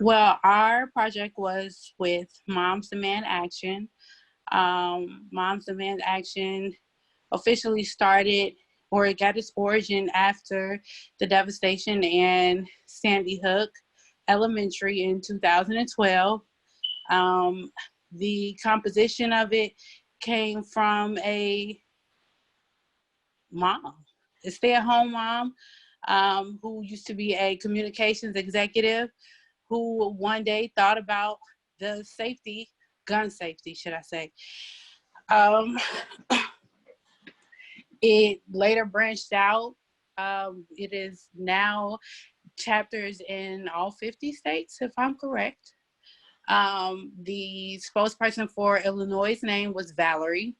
Well, our project was with Moms Demand Action. Moms Demand Action officially started, or it got its origin after the devastation in Sandy Hook Elementary in 2012. The composition of it came from a mom, a stay-at-home mom, who used to be a communications executive, who one day thought about the safety, gun safety, should I say. Um, it later branched out. It is now chapters in all 50 states, if I'm correct. The spokesperson for Illinois' name was Valerie.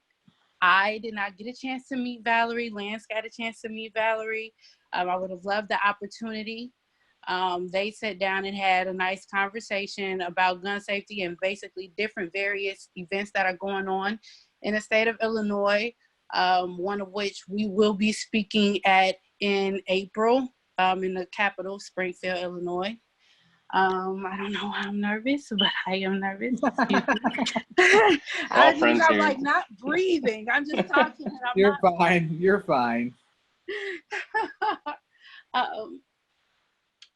I did not get a chance to meet Valerie. Lance got a chance to meet Valerie. I would have loved the opportunity. They sat down and had a nice conversation about gun safety and basically different various events that are going on in the state of Illinois, one of which we will be speaking at in April in the capital, Springfield, Illinois. I don't know why I'm nervous, but I am nervous. I'm like not breathing. I'm just talking. And You're fine. You're fine.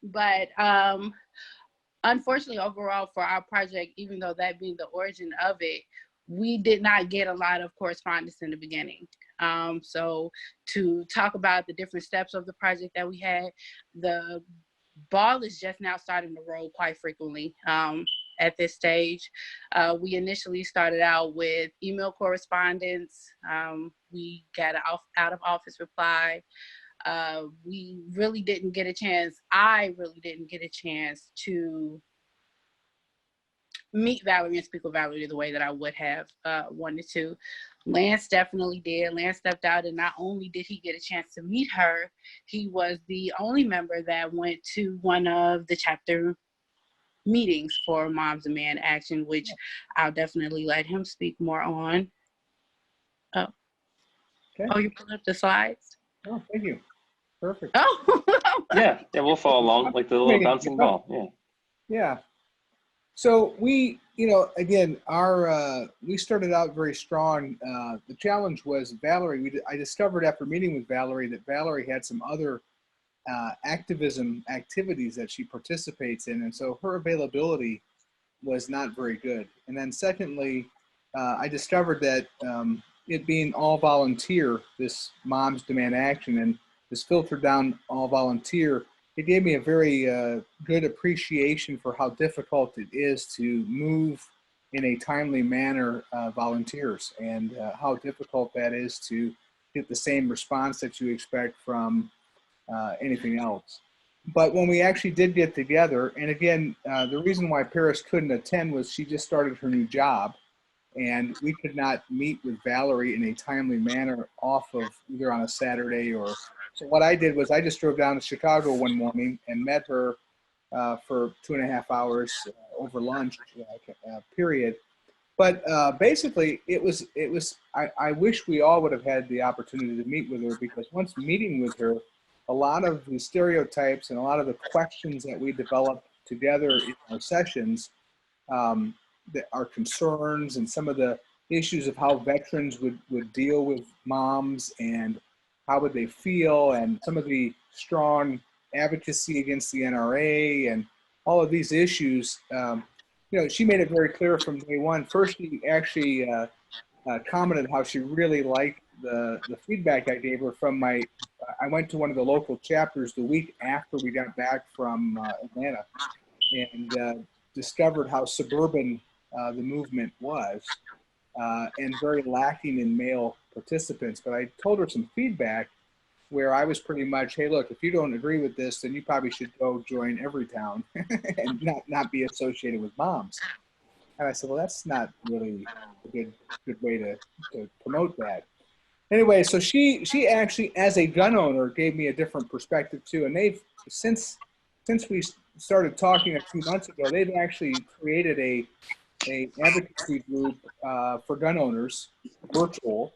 But unfortunately, overall for our project, even though that being the origin of it, we did not get a lot of correspondence in the beginning. So to talk about the different steps of the project that we had, the ball is just now starting to roll quite frequently at this stage. We initially started out with email correspondence. We got an out of office reply. We really didn't get a chance. I really didn't get a chance to meet Valerie and speak with Valerie the way that I would have wanted to. Lance definitely did. Lance stepped out, and not only did he get a chance to meet her, he was the only member that went to one of the chapter meetings for Moms Demand Action, which I'll definitely let him speak more on. Oh, okay. Oh, you put up the slides? Oh, thank you. Perfect. Oh, yeah, we'll follow along like the little bouncing ball. Yeah. Yeah. So we, again, we started out very strong. The challenge was Valerie. I discovered after meeting with Valerie that Valerie had some other activism activities that she participates in, and so her availability was not very good. And then secondly, I discovered that it being all volunteer, this Moms Demand Action, and this filtered down all volunteer, it gave me a very good appreciation for how difficult it is to move in a timely manner volunteers, and how difficult that is to get the same response that you expect from anything else. But when we actually did get together, and again, the reason why Paris couldn't attend was she just started her new job, and we could not meet with Valerie in a timely manner off of either on a Saturday or. So what I did was I just drove down to Chicago one morning and met her for 2.5 hours over lunch period. But basically, it was. I wish we all would have had the opportunity to meet with her, because once meeting with her, a lot of the stereotypes and a lot of the questions that we developed together in our sessions, our concerns and some of the issues of how veterans would deal with moms and how would they feel, and some of the strong advocacy against the NRA and all of these issues. She made it very clear from day one. First, she actually commented how she really liked the feedback I gave her from I went to one of the local chapters the week after we got back from Atlanta, and discovered how suburban the movement was, and very lacking in male participants. But I told her some feedback where I was pretty much, hey, look, if you don't agree with this, then you probably should go join Everytown and not be associated with moms. And I said, well, that's not really a good way to promote that. Anyway, so she actually, as a gun owner, gave me a different perspective too. And they've since we started talking a few months ago, they've actually created a advocacy group for gun owners, virtual,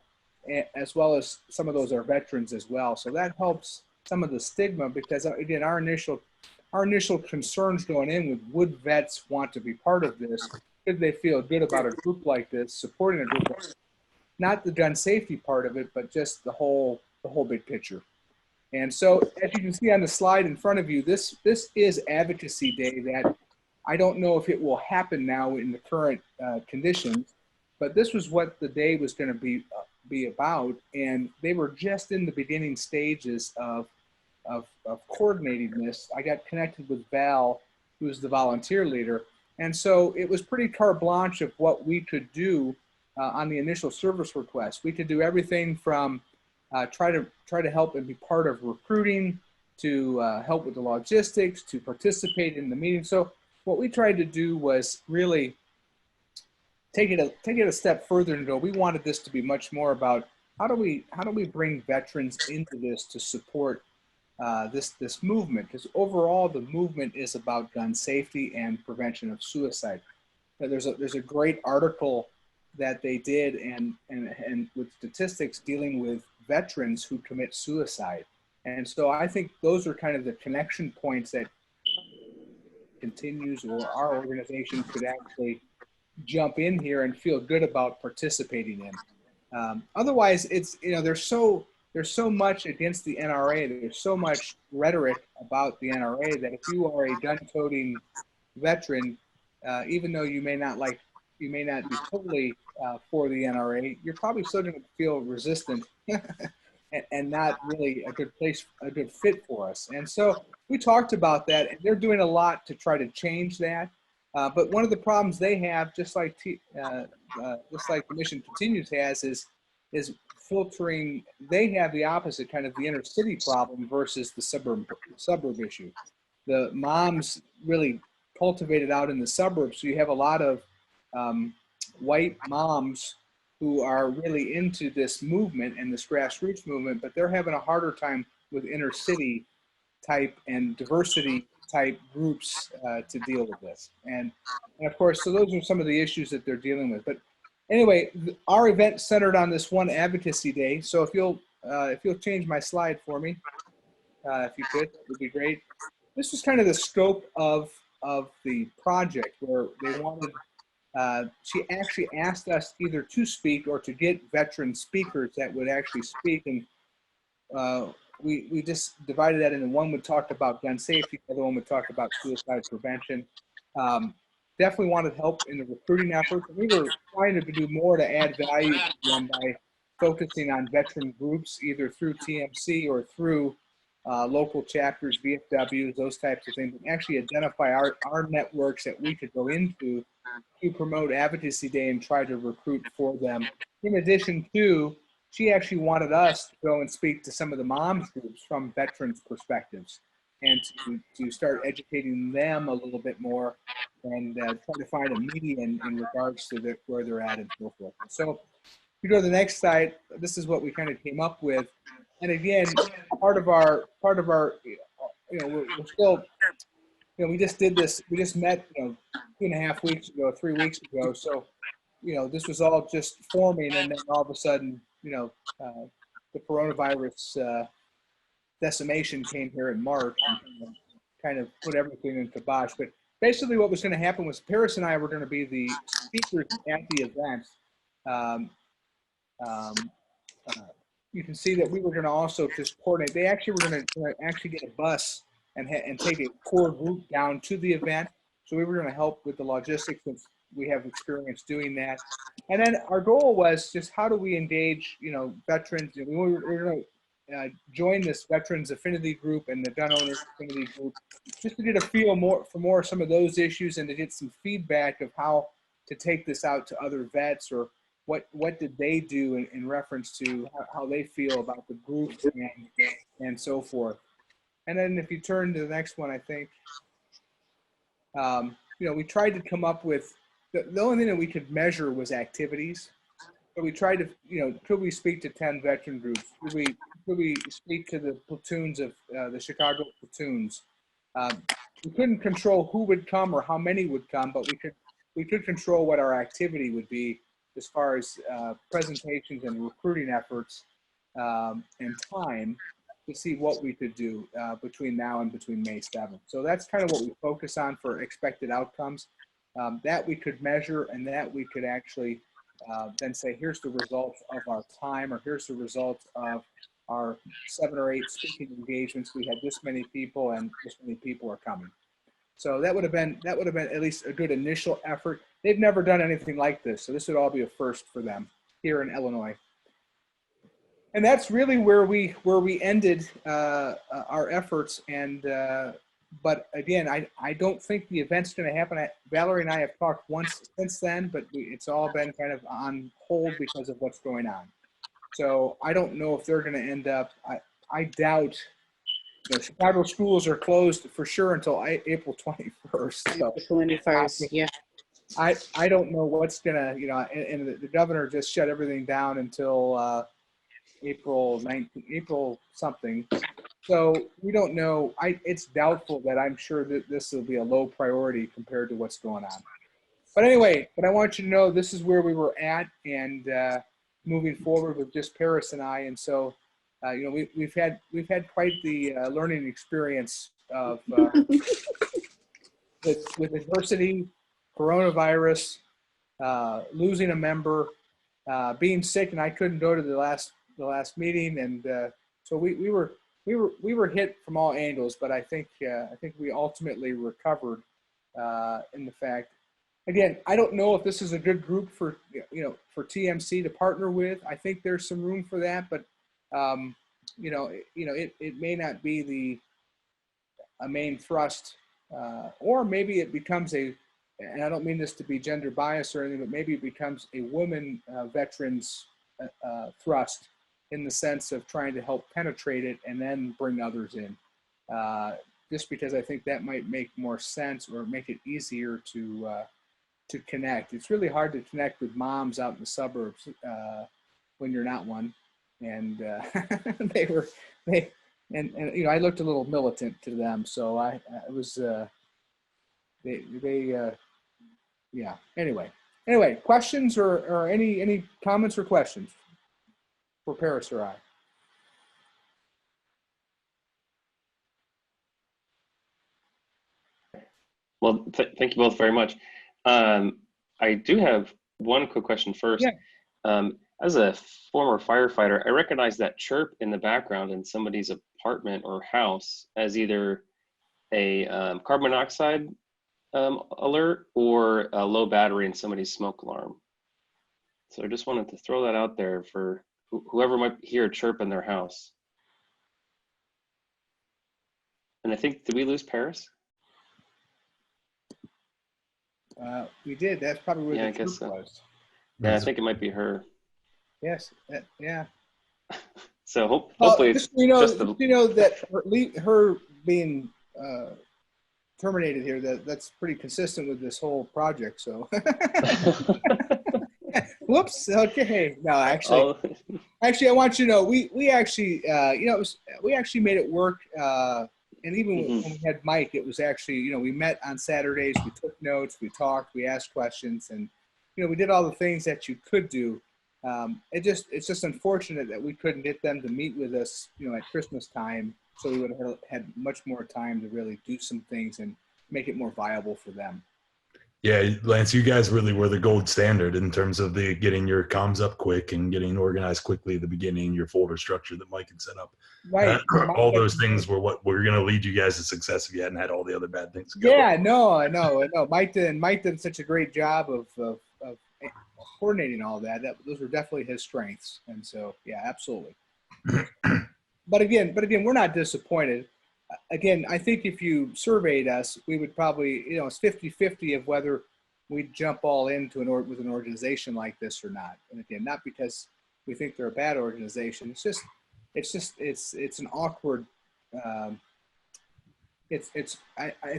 as well as some of those are veterans as well. So that helps some of the stigma, because again, our initial our initial concerns going in with would vets want to be part of this? Could they feel good about a group like this, supporting a group like this? Not the gun safety part of it, but just the whole big picture. And so, as you can see on the slide in front of you, this is Advocacy Day. That I don't know if it will happen now in the current conditions, but this was what the day was going to be about. And they were just in the beginning stages of coordinating this. I got connected with Val, who's the volunteer leader, and so it was pretty carte blanche of what we could do on the initial service request. We could do everything from try to help and be part of recruiting, to help with the logistics, to participate in the meeting. So what we tried to do was really take it a step further and go, we wanted this to be much more about how do we bring veterans into this to support this movement, because overall the movement is about gun safety and prevention of suicide. There's a great article that they did and with statistics dealing with veterans who commit suicide. And so I think those are kind of the connection points that continues, or our organization could actually jump in here and feel good about participating in. Otherwise, it's, there's so much against the NRA. There's so much rhetoric about the NRA that if you are a gun-toting veteran, even though you may not be totally for the NRA, you're probably still going to feel resistant and not really a good fit for us. And so we talked about that, and they're doing a lot to try to change that. But one of the problems they have, just like the Mission Continues has, is filtering. They have the opposite, kind of the inner city problem versus the suburb issue. The moms really cultivated out in the suburbs, so you have a lot of white moms who are really into this movement and this grassroots movement, but they're having a harder time with inner city type and diversity type groups to deal with this. And of course, so those are some of the issues that they're dealing with. But anyway, our event centered on this one Advocacy Day. So if you'll change my slide for me, if you could, it would be great. This was kind of the scope of the project, where they wanted, she actually asked us either to speak or to get veteran speakers that would actually speak. And we just divided that into, one would talk about gun safety, the other one would talk about suicide prevention. Definitely wanted help in the recruiting efforts. We were trying to do more to add value to them by focusing on veteran groups, either through TMC or through local chapters, VFWs, those types of things, and actually identify our networks that we could go into to promote Advocacy Day and try to recruit for them. In addition to, she actually wanted us to go and speak to some of the moms groups from veterans' perspectives, and to start educating them a little bit more, and try to find a median in regards to where they're at and so forth. So if you go to the next slide, this is what we kind of came up with. And again, part of our, we're still, we just did this, we just met, 2.5 weeks ago, 3 weeks ago. So, this was all just forming, and then all of a sudden, the coronavirus decimation came here in March and kind of put everything in kibosh. But basically what was going to happen was Paris and I were going to be the speakers at the event. You can see that we were going to also just coordinate. They actually were going to actually get a bus and take a core group down to the event. So we were going to help with the logistics, since we have experience doing that. And then our goal was just, how do we engage, veterans? We were going to join this Veterans Affinity Group and the Gun Owners Affinity Group, just to get a feel for some of those issues, and to get some feedback of how to take this out to other vets, or what did they do in reference to how they feel about the group and so forth. And then if you turn to the next one, I think, we tried to come up with, the only thing that we could measure was activities. So we tried to, could we speak to 10 veteran groups? Could we speak to the platoons of the Chicago platoons? We couldn't control who would come or how many would come, but we could control what our activity would be as far as presentations and recruiting efforts and time. to see what we could do between now and between May 7th. So that's kind of what we focus on for expected outcomes, that we could measure and that we could actually then say, here's the results of our time, or here's the results of our 7 or 8 speaking engagements. We had this many people and this many people are coming. So that would have been at least a good initial effort. They've never done anything like this, so this would all be a first for them here in Illinois. And that's really where we ended our efforts. And but again, I don't think the event's going to happen. Valerie and I have talked once since then, but it's all been kind of on hold because of what's going on. So I don't know if they're going to end up. I doubt. Chicago schools are closed for sure until April 21st. So 21st, yeah. I don't know what's gonna, and the governor just shut everything down until April 19th, April something. So we don't know. It's doubtful that I'm sure that this will be a low priority compared to what's going on. But anyway, I want you to know this is where we were at, and moving forward with just Paris and I, and so. We've had quite the learning experience of with adversity, coronavirus, losing a member, being sick, and I couldn't go to the last meeting, and so we were hit from all angles. But I think we ultimately recovered in the fact. Again, I don't know if this is a good group for TMC to partner with. I think there's some room for that, but it may not be a main thrust, or maybe it becomes and I don't mean this to be gender biased or anything, but maybe it becomes a woman veterans thrust in the sense of trying to help penetrate it and then bring others in. Just because I think that might make more sense or make it easier to connect. It's really hard to connect with moms out in the suburbs when you're not one. And I looked a little militant to them, so I was yeah. Anyway, questions or any comments or questions for Paris or I? Well, thank you both very much. I do have one quick question first. Yeah. As a former firefighter, I recognize that chirp in the background in somebody's apartment or house as either a carbon monoxide alert or a low battery in somebody's smoke alarm. So I just wanted to throw that out there for whoever might hear a chirp in their house. And I think, did we lose Paris? We did. That's probably where the chirp was. Yeah, I think it might be her. Yes. Yeah. So hopefully, just that her being terminated here, that's pretty consistent with this whole project. So, whoops. Okay. No, actually, I want you to know we actually we actually made it work. And even when we had Mike, it was actually we met on Saturdays. We took notes. We talked. We asked questions, and we did all the things that you could do. It's just unfortunate that we couldn't get them to meet with us, at Christmas time. So we would have had much more time to really do some things and make it more viable for them. Yeah, Lance, you guys really were the gold standard in terms of getting your comms up quick and getting organized quickly at the beginning, your folder structure that Mike had set up. Right. All those things were what were going to lead you guys to success if you hadn't had all the other bad things go. Yeah, no. Mike did such a great job of coordinating all that. Those were definitely his strengths. And so, yeah, absolutely. But again, we're not disappointed. Again, I think if you surveyed us, we would probably, it's 50-50 of whether we'd jump all into with an organization like this or not. And again, not because we think they're a bad organization. It's an awkward. I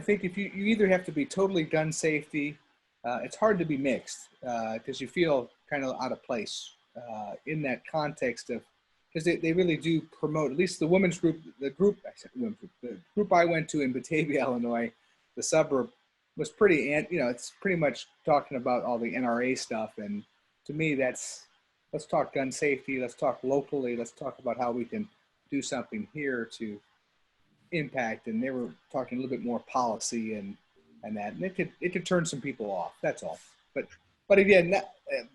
think if you either have to be totally gun safety. It's hard to be mixed because you feel kind of out of place in that context of. Because they really do promote, at least the women's group, the group I went to in Batavia, Illinois, the suburb, was pretty, it's pretty much talking about all the NRA stuff. And to me, let's talk gun safety, let's talk locally, let's talk about how we can do something here to impact, and they were talking a little bit more policy and that, and it could turn some people off. That's all. But again,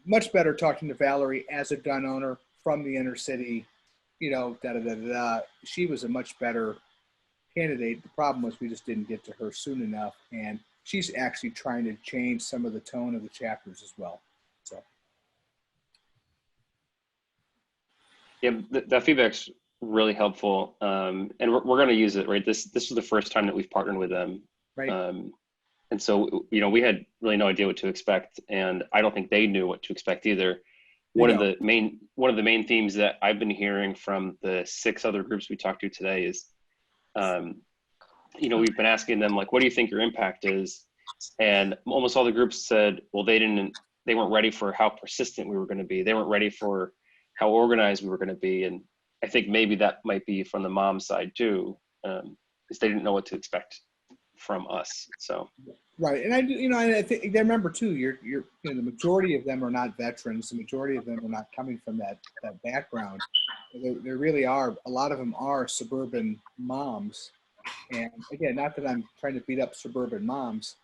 much better talking to Valerie as a gun owner from the inner city. You know, She was a much better candidate. The problem was we just didn't get to her soon enough, and she's actually trying to change some of the tone of the chapters as well. So. Yeah, that feedback's really helpful, and we're going to use it, right? This is the first time that we've partnered with them, right? And so, you know, we had really no idea what to expect, and I don't think they knew what to expect either. One of the main themes that I've been hearing from the 6 other groups we talked to today is, you know, we've been asking them, like, what do you think your impact is? And almost all the groups said, well, they weren't ready for how persistent we were going to be. They weren't ready for how organized we were going to be. And I think maybe that might be from the mom side too, because they didn't know what to expect from us. So. Right. And I think I remember too, the majority of them are not veterans. The majority of them are not coming from that background. There really are, a lot of them are suburban moms. And again, not that I'm trying to beat up suburban moms.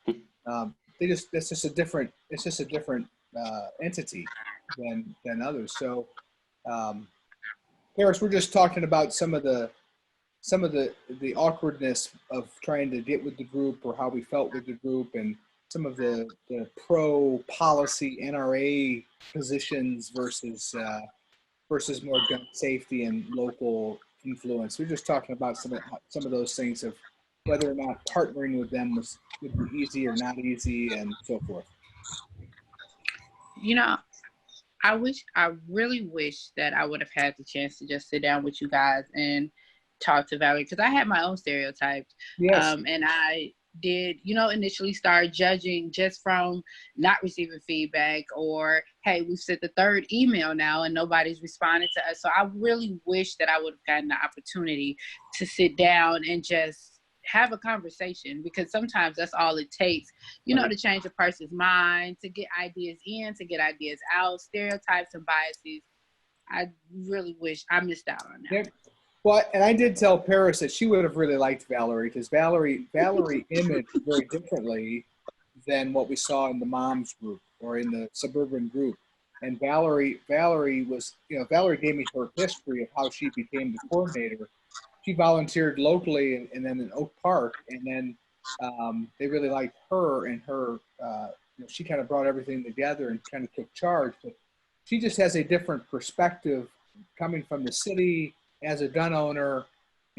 It's just a different entity than others. So, Harris, we're just talking about some of the awkwardness of trying to get with the group, or how we felt with the group, and some of the pro policy NRA positions versus more gun safety and local influence. We're just talking about some of those things of whether or not partnering with them would be easy or not easy, and so forth. You know, I really wish that I would have had the chance to just sit down with you guys and talk to Valerie, because I had my own stereotypes. Yes. And I did, initially start judging just from not receiving feedback, or, hey, we've sent the 3rd email now and nobody's responded to us. So I really wish that I would have gotten the opportunity to sit down and just have a conversation, because sometimes that's all it takes, to change a person's mind, to get ideas in, to get ideas out, stereotypes and biases. I really wish I missed out on that. Yep. Well, and I did tell Paris that she would have really liked Valerie, because Valerie imaged very differently than what we saw in the moms group or in the suburban group. And Valerie was, Valerie gave me her history of how she became the coordinator. She volunteered locally and then in Oak Park, and then they really liked her, and her, she kind of brought everything together and kind of took charge. But she just has a different perspective coming from the city as a gun owner,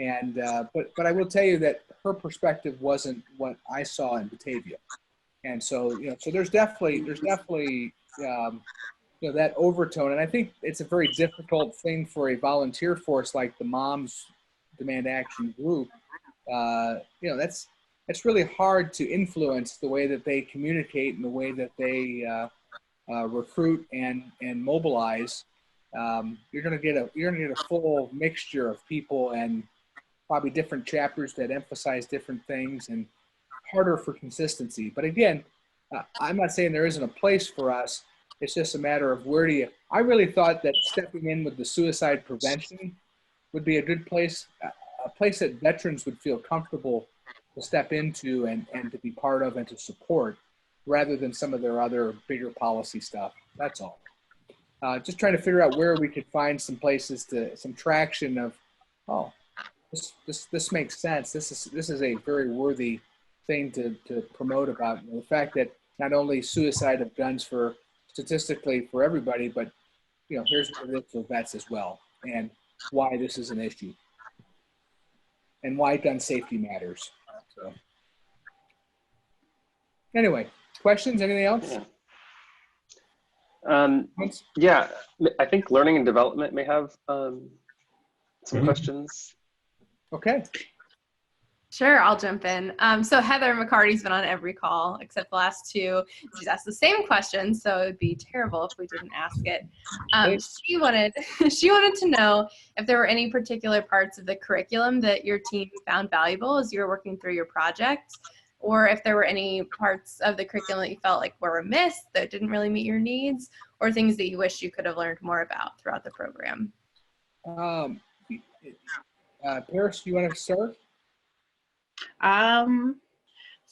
and but I will tell you that her perspective wasn't what I saw in Batavia, and so so there's definitely that overtone, and I think it's a very difficult thing for a volunteer force like the Moms Demand Action group. That's really hard to influence the way that they communicate and the way that they recruit and mobilize. You're gonna get a full mixture of people, and probably different chapters that emphasize different things, and harder for consistency. But again, I'm not saying there isn't a place for us. It's just a matter of where do you. I really thought that stepping in with the suicide prevention would be a good place, a place that veterans would feel comfortable to step into and to be part of and to support, rather than some of their other bigger policy stuff. That's all. Just trying to figure out where we could find some places some traction of, this makes sense. This is a very worthy thing to promote about. The fact that not only suicide of guns statistically for everybody, but here's what it is for vets as well, and why this is an issue, and why gun safety matters. So anyway, questions? Anything else? Yeah, I think learning and development may have some questions. Okay. Sure, I'll jump in. So Heather McCarty's been on every call except the last 2. She's asked the same question, so it would be terrible if we didn't ask it. She wanted to know if there were any particular parts of the curriculum that your team found valuable as you were working through your project, or if there were any parts of the curriculum that you felt like were missed that didn't really meet your needs, or things that you wish you could have learned more about throughout the program. Paris, do you want to start?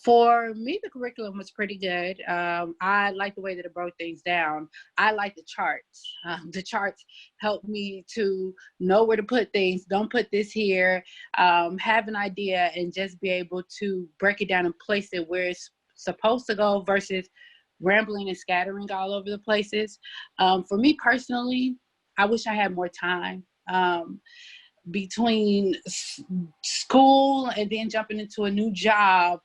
For me, the curriculum was pretty good. I like the way that it broke things down. I like the charts. The charts help me to know where to put things. Don't put this here. Have an idea and just be able to break it down and place it where it's supposed to go versus rambling and scattering all over the places. For me personally, I wish I had more time. Between school and then jumping into a new job,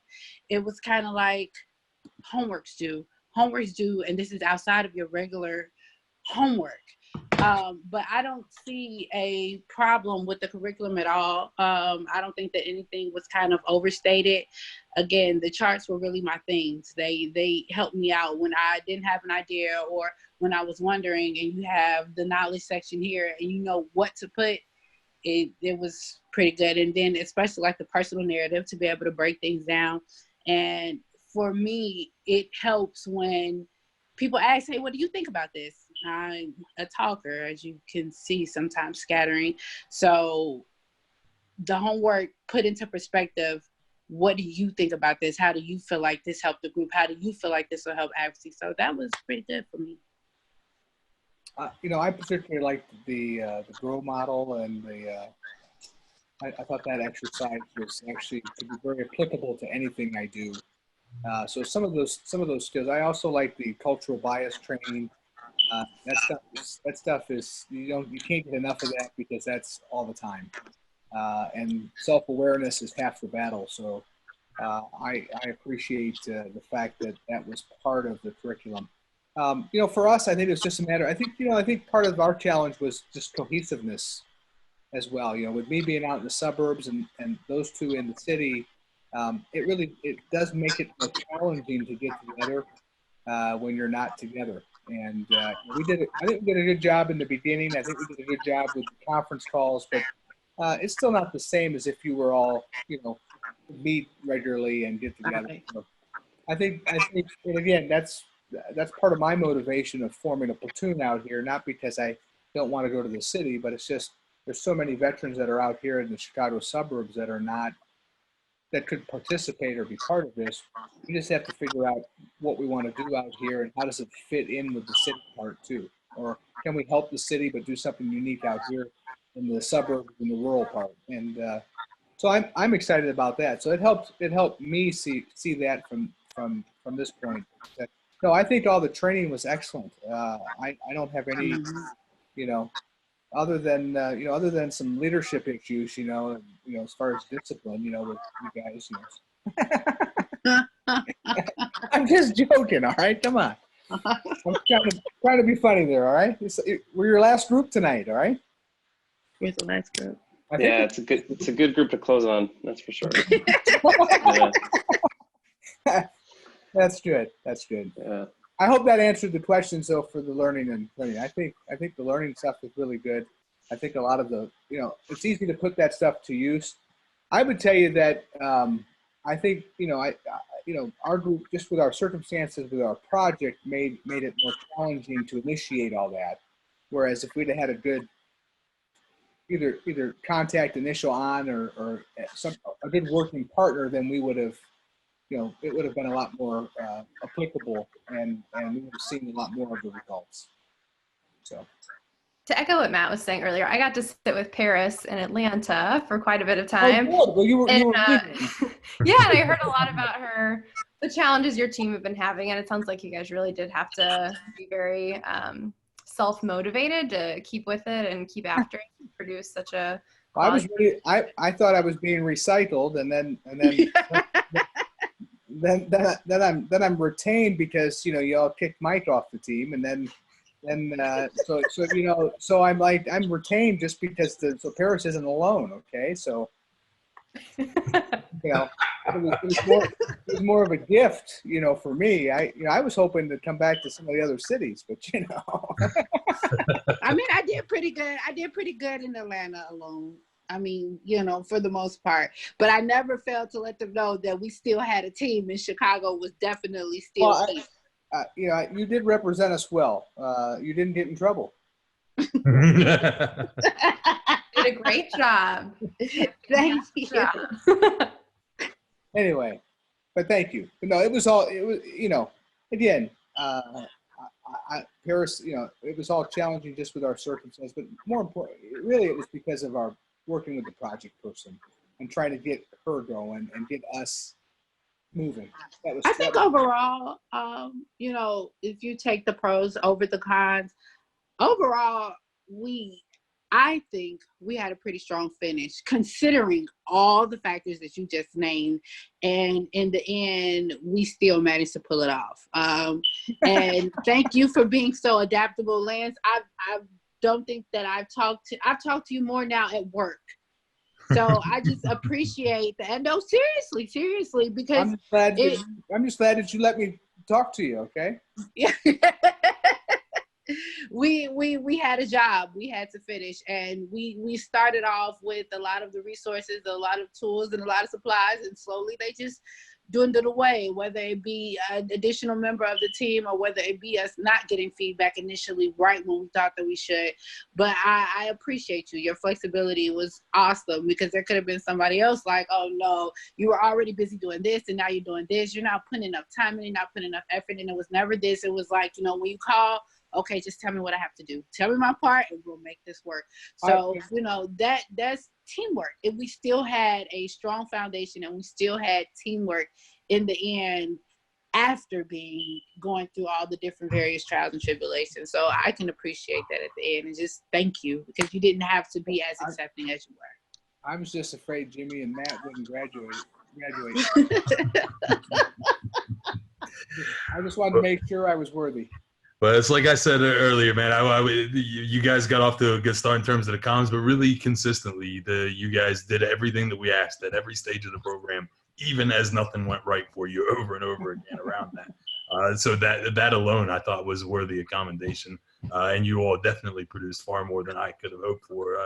it was kind of like homework's due, and this is outside of your regular homework. But I don't see a problem with the curriculum at all. I don't think that anything was kind of overstated. Again, the charts were really my things. They helped me out when I didn't have an idea or when I was wondering, and you have the knowledge section here and you know what to put. It was pretty good. And then especially like the personal narrative to be able to break things down. And for me, it helps when people ask, hey, what do you think about this? I'm a talker, as you can see, sometimes scattering. So the homework put into perspective, what do you think about this? How do you feel like this helped the group? How do you feel like this will help advocacy? So that was pretty good for me. I particularly liked the grow model, and I thought that exercise was actually could be very applicable to anything I do. So some of those skills. I also like the cultural bias training. That stuff is you can't get enough of that because that's all the time. And self-awareness is half the battle. So I appreciate the fact that that was part of the curriculum. For us, I think it's just a matter. I think part of our challenge was just cohesiveness as well. With me being out in the suburbs and those two in the city, it does make it more challenging to get together when you're not together. And I think we did a good job in the beginning. I think we did a good job with the conference calls, but it's still not the same as if you were all meet regularly and get together. Right. So I think, and again, that's part of my motivation of forming a platoon out here, not because I don't want to go to the city, but it's just there's so many veterans that are out here in the Chicago suburbs that could participate or be part of this. We just have to figure out what we want to do out here and how does it fit in with the city part too, or can we help the city but do something unique out here in the suburbs in the rural part. And so I'm excited about that. So it helped me see that from this point. No, I think all the training was excellent. I don't have any, other than some leadership issues, as far as discipline, with you guys, I'm just joking. All right, come on. I'm trying to be funny there. All right, we're your last group tonight. All right. We're the last group. Yeah, it's a good group to close on. That's for sure. Yeah. That's good. Yeah. I hope that answered the questions though for the learning and training. I think the learning stuff is really good. I think a lot of the, it's easy to put that stuff to use. I would tell you that I think, our group, just with our circumstances with our project, made it more challenging to initiate all that. Whereas if we'd have had a good either contact initial on or a good working partner, then we would have, it would have been a lot more applicable, and we would have seen a lot more of the results. So, to echo what Matt was saying earlier, I got to sit with Paris in Atlanta for quite a bit of time. Oh, good. Well, you were yeah, and I heard a lot about the challenges your team have been having, and it sounds like you guys really did have to be very self-motivated to keep with it and keep after it and produce such a. I was really, I thought I was being recycled, and then then I'm retained because y'all kicked Mike off the team, and then so I'm retained just because so Paris isn't alone. Okay, so it was more of a gift, for me. I was hoping to come back to some of the other cities, but I mean, I did pretty good in Atlanta alone. I mean, for the most part, but I never failed to let them know that we still had a team, and Chicago was definitely still. Well, you did represent us well. You didn't get in trouble. It did a great job. Thank you. Anyway, but thank you. But no, it was, again, Paris, it was all challenging just with our circumstances, but more important, really it was because of our working with the project person and trying to get her going and get us moving. I think overall, if you take the pros over the cons, overall, I think we had a pretty strong finish considering all the factors that you just named. And in the end, we still managed to pull it off. And thank you for being so adaptable, Lance. I don't think that I've talked to you more now at work. So I just appreciate that. No, seriously, because I'm just glad that you let me talk to you. Okay. Yeah. We had a job we had to finish, and we started off with a lot of the resources, a lot of tools, and a lot of supplies, and slowly they just dwindled away, whether it be an additional member of the team or whether it be us not getting feedback initially right when we thought that we should. But I appreciate you. Your flexibility was awesome, because there could have been somebody else like, oh no, you were already busy doing this and now you're doing this. You're not putting enough time and you're not putting enough effort. And it was never this. It was like, when you call, okay, just tell me what I have to do. Tell me my part and we'll make this work. So, that's teamwork. If we still had a strong foundation and we still had teamwork in the end after going through all the different various trials and tribulations. So I can appreciate that at the end, and just thank you, because you didn't have to be as accepting as you were. I was just afraid Jimmy and Matt wouldn't graduate. I just wanted to make sure I was worthy. But it's like I said earlier, man, you guys got off to a good start in terms of the comms, but really consistently, you guys did everything that we asked at every stage of the program, even as nothing went right for you over and over again around that. So that alone, I thought, was worthy of commendation. And you all definitely produced far more than I could have hoped for.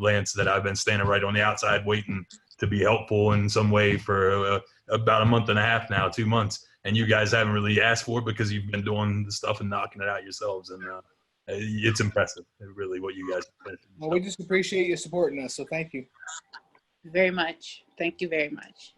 Lance, that I've been standing right on the outside waiting to be helpful in some way for about a month and a half now, 2 months. And you guys haven't really asked for it because you've been doing the stuff and knocking it out yourselves. And it's impressive, really, what you guys have done. Well, we just appreciate you supporting us. So thank you. Very much. Thank you very much.